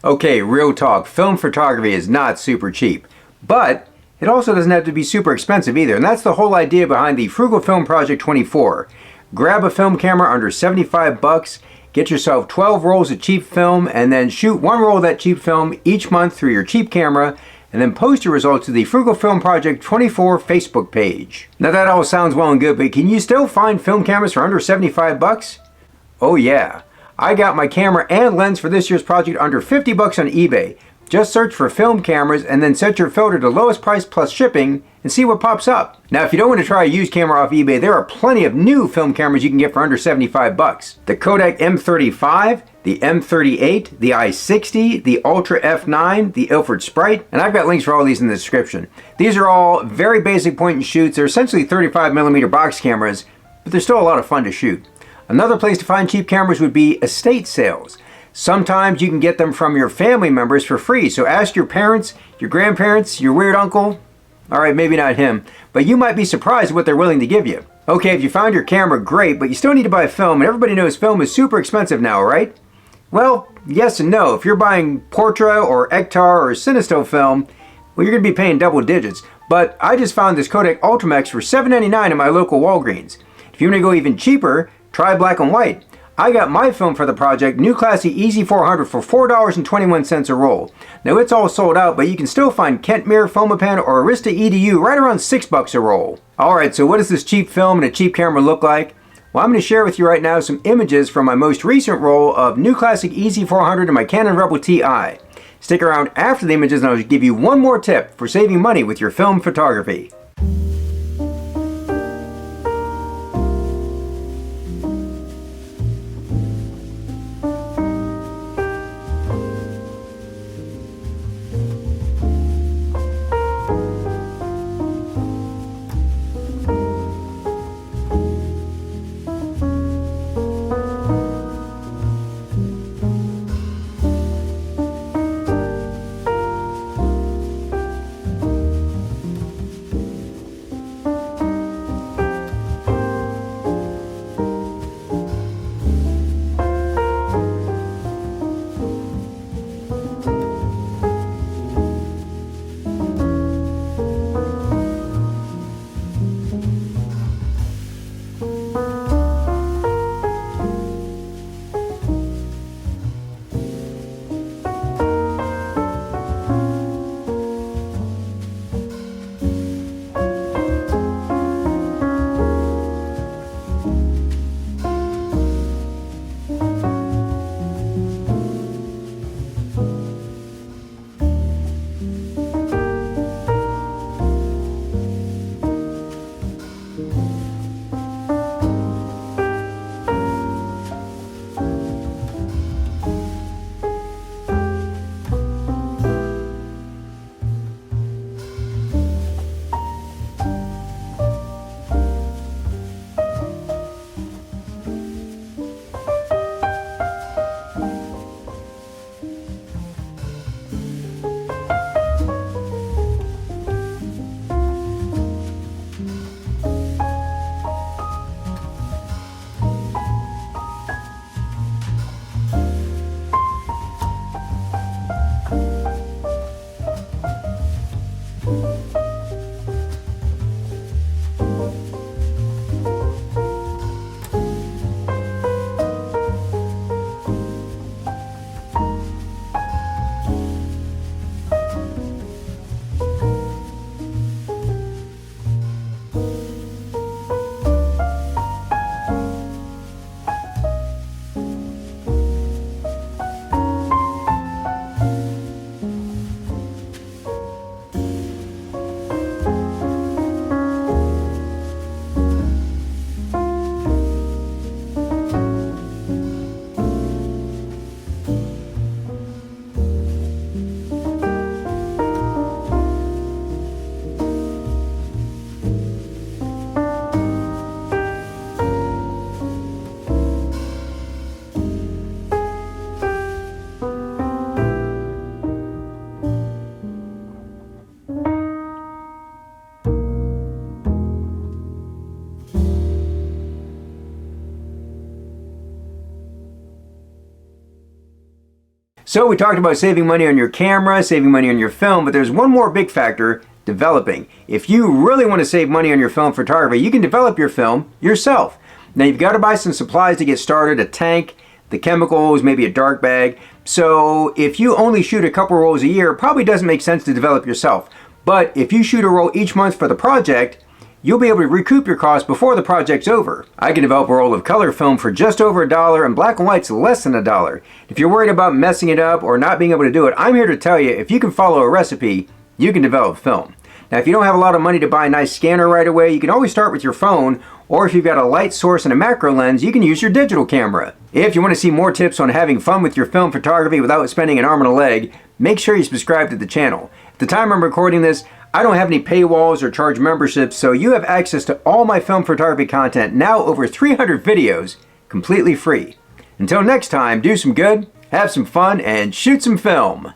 Okay, real talk, film photography is not super cheap, but it also doesn't have to be super expensive either, and that's the whole idea behind the Frugal Film Project 24. Grab a film camera under 75 bucks, get yourself 12 rolls of cheap film, and then shoot one roll of that cheap film each month through your cheap camera, and then post your results to the Frugal Film Project 24 Facebook page. Now that all sounds well and good, but can you still find film cameras for under 75 bucks? Oh yeah. I got my camera and lens for this year's project under 50 bucks on eBay. Just search for film cameras and then set your filter to lowest price plus shipping and see what pops up. Now if you don't want to try a used camera off eBay, there are plenty of new film cameras you can get for under 75 bucks. The Kodak M35, the M38, the i60, the Ultra F9, the Ilford Sprite, and I've got links for all these in the description. These are all very basic point and shoots. They're essentially 35mm box cameras, but they're still a lot of fun to shoot. Another place to find cheap cameras would be estate sales. Sometimes you can get them from your family members for free, so ask your parents, your grandparents, your weird uncle. Alright, maybe not him, but you might be surprised at what they're willing to give you. Okay, if you found your camera, great, but you still need to buy film, and everybody knows film is super expensive now, right? Well, yes and no. If you're buying Portra or Ektar or Cinestill film, well, you're going to be paying double digits. But I just found this Kodak Ultimax for $7.99 in my local Walgreens. If you want to go even cheaper, try black and white. I got my film for the project, New Classy EZ400 for $4.21 a roll. Now it's all sold out, but you can still find Kentmere, Fomapan, or Arista EDU right around $6 a roll. Alright, so what does this cheap film and a cheap camera look like? Well, I'm going to share with you right now some images from my most recent roll of New Classic EZ400 and my Canon Rebel TI. Stick around after the images and I'll give you one more tip for saving money with your film photography. So we talked about saving money on your camera, saving money on your film, but there's one more big factor: developing. If you really want to save money on your film photography, you can develop your film yourself. Now you've got to buy some supplies to get started, a tank, the chemicals, maybe a dark bag. So if you only shoot a couple rolls a year, it probably doesn't make sense to develop yourself. But if you shoot a roll each month for the project, you'll be able to recoup your costs before the project's over. I can develop a roll of color film for just over $1 and black and white's less than $1. If you're worried about messing it up or not being able to do it, I'm here to tell you, if you can follow a recipe, you can develop film. Now if you don't have a lot of money to buy a nice scanner right away, you can always start with your phone, or if you've got a light source and a macro lens, you can use your digital camera. If you want to see more tips on having fun with your film photography without spending an arm and a leg, make sure you subscribe to the channel. At the time I'm recording this, I don't have any paywalls or charge memberships, so you have access to all my film photography content, now over 300 videos, completely free. Until next time, do some good, have some fun, and shoot some film.